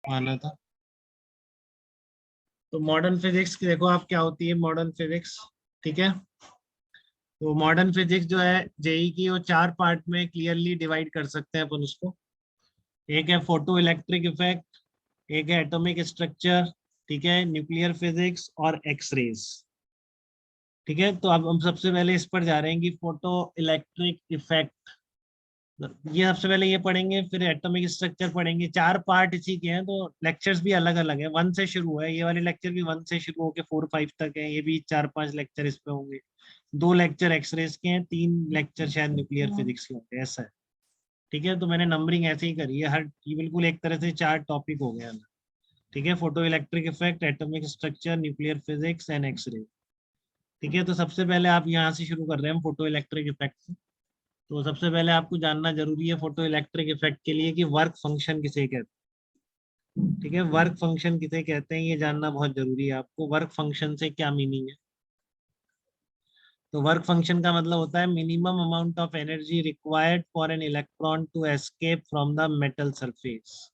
माना था। तो मॉडर्न फिजिक्स की देखो आप क्या होती है मॉडर्न फिजिक्स। ठीक है, तो मॉडर्न फिजिक्स जो है जेई की, वो चार पार्ट में क्लियरली डिवाइड कर सकते हैं अपन उसको। एक है फोटो इलेक्ट्रिक इफेक्ट, एक है एटॉमिक स्ट्रक्चर, ठीक है, न्यूक्लियर फिजिक्स और एक्स रेज। ठीक है, तो अब हम सबसे पहले इस पर जा रहे हैं कि फोटो इलेक्ट्रिक इफेक्ट। ये सबसे पहले ये पढ़ेंगे, फिर एटॉमिक स्ट्रक्चर पढ़ेंगे। चार पार्ट इसी के हैं, तो लेक्चर्स भी अलग अलग है। वन से शुरू है, ये वाले लेक्चर भी वन से शुरू होके 4 5 तक है। ये भी 4 5 लेक्चर इस पे होंगे। 2 लेक्चर एक्सरेज के हैं, 3 लेक्चर शायद न्यूक्लियर फिजिक्स के होंगे, ऐसा है। ठीक है, तो मैंने नंबरिंग ऐसे ही करी है। हर ये बिल्कुल एक तरह से 4 टॉपिक हो गया। ठीक है, photoelectric effect, atomic structure, nuclear physics and X ray. ठीक है, तो सबसे पहले आप यहाँ से शुरू कर रहे हैं फोटो इलेक्ट्रिक इफेक्ट से। तो सबसे पहले आपको जानना जरूरी है फोटो इलेक्ट्रिक इफेक्ट के लिए कि वर्क फंक्शन किसे कहते हैं। ठीक है, वर्क फंक्शन किसे कहते हैं ये जानना बहुत जरूरी है आपको। वर्क फंक्शन से क्या मीनिंग है? तो वर्क फंक्शन का मतलब होता है minimum amount of energy required for an electron to escape from the metal surface.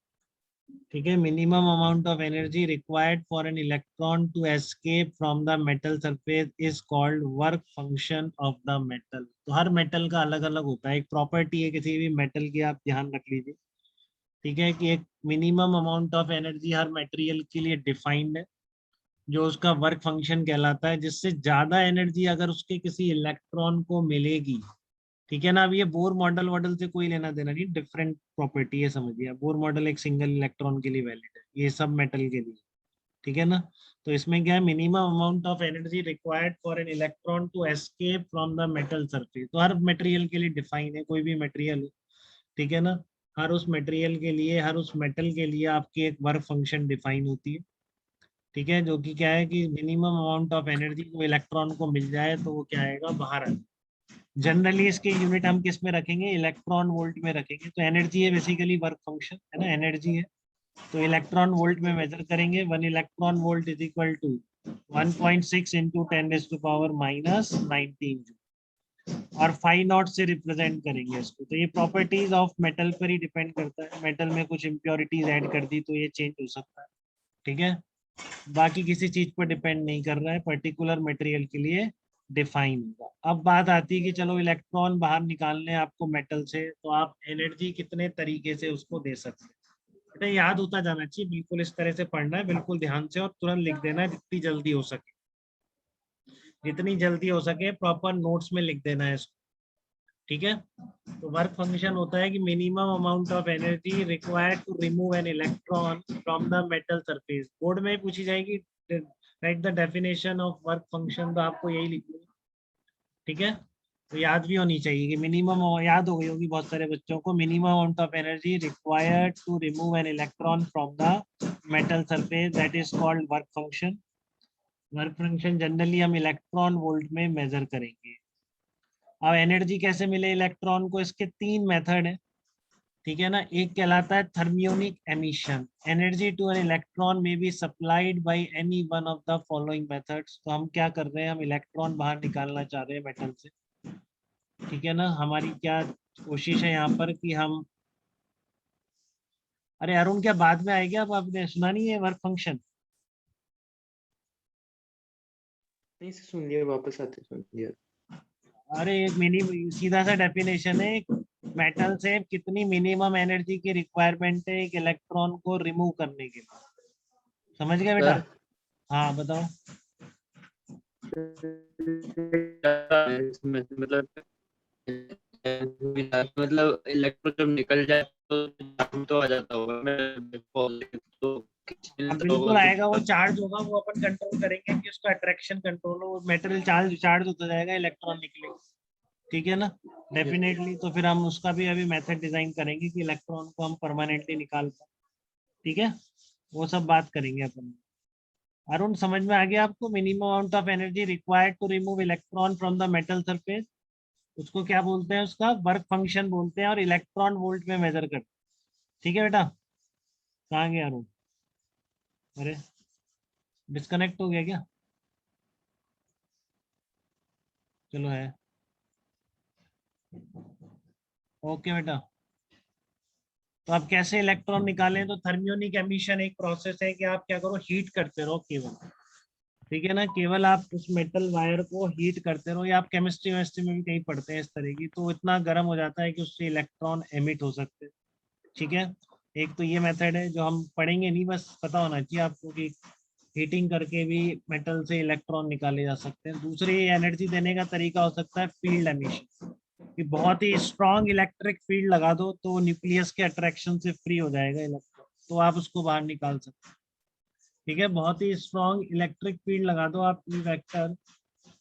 ठीक है, minimum amount of energy required for an electron to escape from the metal surface is called work function of the metal. तो हर metal का अलग अलग होता है, एक प्रॉपर्टी है किसी भी मेटल की, आप ध्यान रख लीजिए। ठीक है, कि एक minimum amount of energy her material के लिए डिफाइंड है, जो उसका वर्क फंक्शन कहलाता है। जिससे ज्यादा एनर्जी अगर उसके किसी इलेक्ट्रॉन को मिलेगी, ठीक है ना। अब ये बोर मॉडल मॉडल से कोई लेना देना नहीं, डिफरेंट प्रॉपर्टी है, समझिए। बोर मॉडल एक सिंगल इलेक्ट्रॉन के लिए वैलिड है, ये सब मेटल के लिए। ठीक है ना। तो इसमें क्या है, minimum amount of energy required for an electron to escape from the metal surface. तो हर मटेरियल के लिए डिफाइन है, कोई भी मटेरियल हो। ठीक है ना। हर उस मटेरियल के लिए, हर उस मेटल के लिए आपकी एक वर्क फंक्शन डिफाइन होती है। ठीक है, जो कि क्या है कि मिनिमम अमाउंट ऑफ एनर्जी को इलेक्ट्रॉन को मिल जाए तो वो क्या आएगा, बाहर आएगा। जनरली इसके यूनिट हम किस में रखेंगे, इलेक्ट्रॉन वोल्ट में रखेंगे। तो एनर्जी है बेसिकली वर्क फंक्शन, है ना, एनर्जी है। तो इलेक्ट्रॉन वोल्ट में मेजर करेंगे। 1 electron volt is equal to 1.6 into 10⁻⁻19 और 5 नॉट से रिप्रेजेंट करेंगे इसको। तो ये प्रॉपर्टीज ऑफ मेटल पर ही डिपेंड करता है। मेटल में कुछ इम्प्योरिटीज ऐड कर दी तो ये चेंज हो सकता है। ठीक है, बाकी किसी चीज पर डिपेंड नहीं कर रहा है, पर्टिकुलर मटेरियल के लिए डिफाइन होगा। अब बात आती है कि चलो इलेक्ट्रॉन बाहर निकालने हैं आपको मेटल से, तो आप एनर्जी कितने तरीके से उसको दे सकते हैं। बेटा याद होता जाना चाहिए, बिल्कुल इस तरह से पढ़ना है, बिल्कुल ध्यान से, और तुरंत लिख देना है जितनी जल्दी हो सके। जितनी जल्दी हो सके प्रॉपर नोट्स में लिख देना है इसको। ठीक है, तो वर्क फंक्शन होता है कि minimum amount of energy required to remove an electron from the metal surface. Board में पूछी जाएगी write the definition of work function, तो आपको यही लिखना है। ठीक है, तो याद भी होनी चाहिए कि मिनिमम, याद हो गई होगी बहुत सारे बच्चों को, minimum amount of energy required to remove an electron from the metal surface, that is called work function. Work function generally हम इलेक्ट्रॉन वोल्ट में मेजर करेंगे। अब एनर्जी कैसे मिले इलेक्ट्रॉन को, इसके 3 मेथड है। ठीक है ना। एक कहलाता है thermionic emission. Energy to an electron may be supplied by any one of the following methods. तो हम क्या कर रहे हैं, हम इलेक्ट्रॉन बाहर निकालना चाह रहे हैं मेटल से। ठीक है ना, हमारी क्या कोशिश है यहाँ पर कि हम, अरे अरुण क्या बाद में आएगा, अब आपने सुना नहीं है वर्क फंक्शन? नहीं से सुन लिया, वापस आते सुन लिया। अरे एक मिनी सीधा सा डेफिनेशन है, मेटल से कितनी मिनिमम एनर्जी की रिक्वायरमेंट है एक इलेक्ट्रॉन को रिमूव करने के लिए। समझ गए बेटा? सर हाँ बताओ। मतलब मतलब इलेक्ट्रॉन जब निकल जाए तो चार्ज तो आ जाता होगा, मैं तो अब खींचता होगा बिल्कुल तो आएगा, वो चार्ज होगा, वो अपन कंट्रोल करेंगे कि उसका अट्रैक्शन कंट्रोल हो, मेटेरियल चार्ज चार्ज होता जाएगा, इलेक्ट्रॉन निकलेगा। ठीक है ना, यस सर। डेफिनेटली। तो फिर हम उसका भी अभी मेथड डिजाइन करेंगे कि इलेक्ट्रॉन को हम परमानेंटली निकाल पाए। ठीक है, वो सब बात करेंगे अपन। अरुण समझ में आ गया आपको? Minimum amount of energy required to remove electron from the metal surface, उसको क्या बोलते हैं, उसका वर्क फंक्शन बोलते हैं, और इलेक्ट्रॉन वोल्ट में मेजर करते हैं। ठीक है बेटा, कहाँ गया अरुण? अरे डिस्कनेक्ट हो गया क्या? चलो है, ओके बेटा। तो आप कैसे इलेक्ट्रॉन निकालें, तो थर्मियोनिक एमिशन एक प्रोसेस है कि आप क्या करो, हीट करते रहो केवल, ठीक है ना, केवल आप उस मेटल वायर को हीट करते रहो, या आप केमिस्ट्री वेमिस्ट्री में भी कहीं पढ़ते हैं इस तरह की, तो इतना गर्म हो जाता है कि उससे इलेक्ट्रॉन एमिट हो सकते हैं, ठीक है। एक तो ये मेथड है जो हम पढ़ेंगे नहीं, बस पता होना चाहिए आपको कि हीटिंग करके भी मेटल से इलेक्ट्रॉन निकाले जा सकते हैं। दूसरी एनर्जी देने का तरीका हो सकता है फील्ड एमिशन, कि बहुत ही स्ट्रॉन्ग इलेक्ट्रिक फील्ड लगा दो तो न्यूक्लियस के अट्रैक्शन से फ्री हो जाएगा इलेक्ट्रॉन, तो आप उसको बाहर निकाल सकते हैं, ठीक है। बहुत ही स्ट्रॉन्ग इलेक्ट्रिक फील्ड लगा दो आप ई वेक्टर,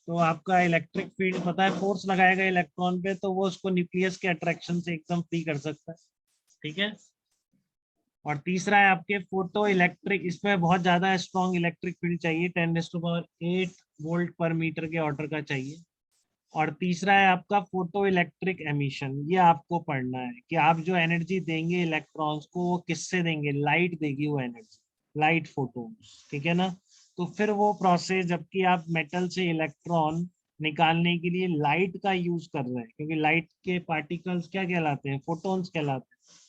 तो आपका इलेक्ट्रिक फील्ड पता है फोर्स लगाएगा इलेक्ट्रॉन पे, तो वो उसको न्यूक्लियस के अट्रैक्शन से एकदम फ्री कर सकता है, ठीक है। और तीसरा है आपके फोटो इलेक्ट्रिक, इसमें बहुत ज्यादा स्ट्रॉन्ग इलेक्ट्रिक फील्ड चाहिए, 10⁸ वोल्ट पर मीटर के ऑर्डर का चाहिए। और तीसरा है आपका फोटो इलेक्ट्रिक एमिशन, ये आपको पढ़ना है कि आप जो एनर्जी देंगे इलेक्ट्रॉन्स को वो किससे देंगे, लाइट देगी वो एनर्जी, लाइट फोटोन्स, ठीक है ना। तो फिर वो प्रोसेस, जबकि आप मेटल से इलेक्ट्रॉन निकालने के लिए लाइट का यूज कर रहे हैं, क्योंकि लाइट के पार्टिकल्स क्या कहलाते हैं, फोटोन्स कहलाते हैं,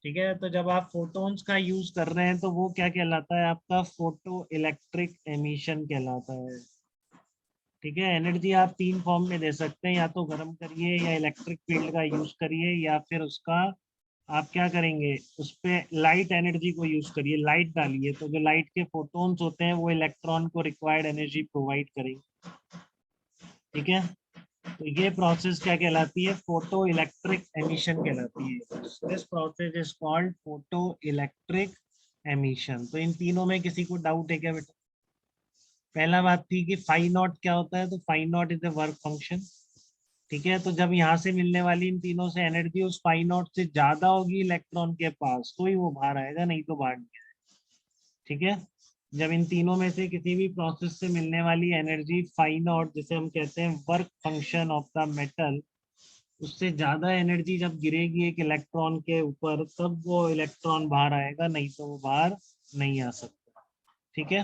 ठीक है। तो जब आप फोटोन्स का यूज कर रहे हैं तो वो क्या कहलाता है, आपका फोटो इलेक्ट्रिक एमिशन कहलाता है, ठीक है। एनर्जी आप तीन फॉर्म में दे सकते हैं, या तो गर्म करिए, या इलेक्ट्रिक फील्ड का यूज करिए, या फिर उसका आप क्या करेंगे, उस पे लाइट एनर्जी को यूज करिए, लाइट डालिए, तो जो लाइट के फोटोन्स होते हैं वो इलेक्ट्रॉन को रिक्वायर्ड एनर्जी प्रोवाइड करेंगे, ठीक है। तो ये प्रोसेस क्या कहलाती है, फोटो इलेक्ट्रिक एमिशन कहलाती है। This process is called photo electric emission. तो इन तीनों में किसी को डाउट है क्या बेटा? पहला बात थी कि फाई नॉट क्या होता है, तो phi naught is the work function, ठीक है। तो जब यहाँ से मिलने वाली इन तीनों से एनर्जी उस फाई नॉट से ज्यादा होगी इलेक्ट्रॉन के पास, तो ही वो बाहर आएगा, नहीं तो बाहर नहीं आएगा, ठीक है। जब इन तीनों में से किसी भी प्रोसेस से मिलने वाली एनर्जी फाई नॉट, जिसे हम कहते हैं work function of the metal, उससे ज्यादा एनर्जी जब गिरेगी एक इलेक्ट्रॉन के ऊपर, तब वो इलेक्ट्रॉन बाहर आएगा, नहीं तो वो बाहर नहीं आ सकता, ठीक है।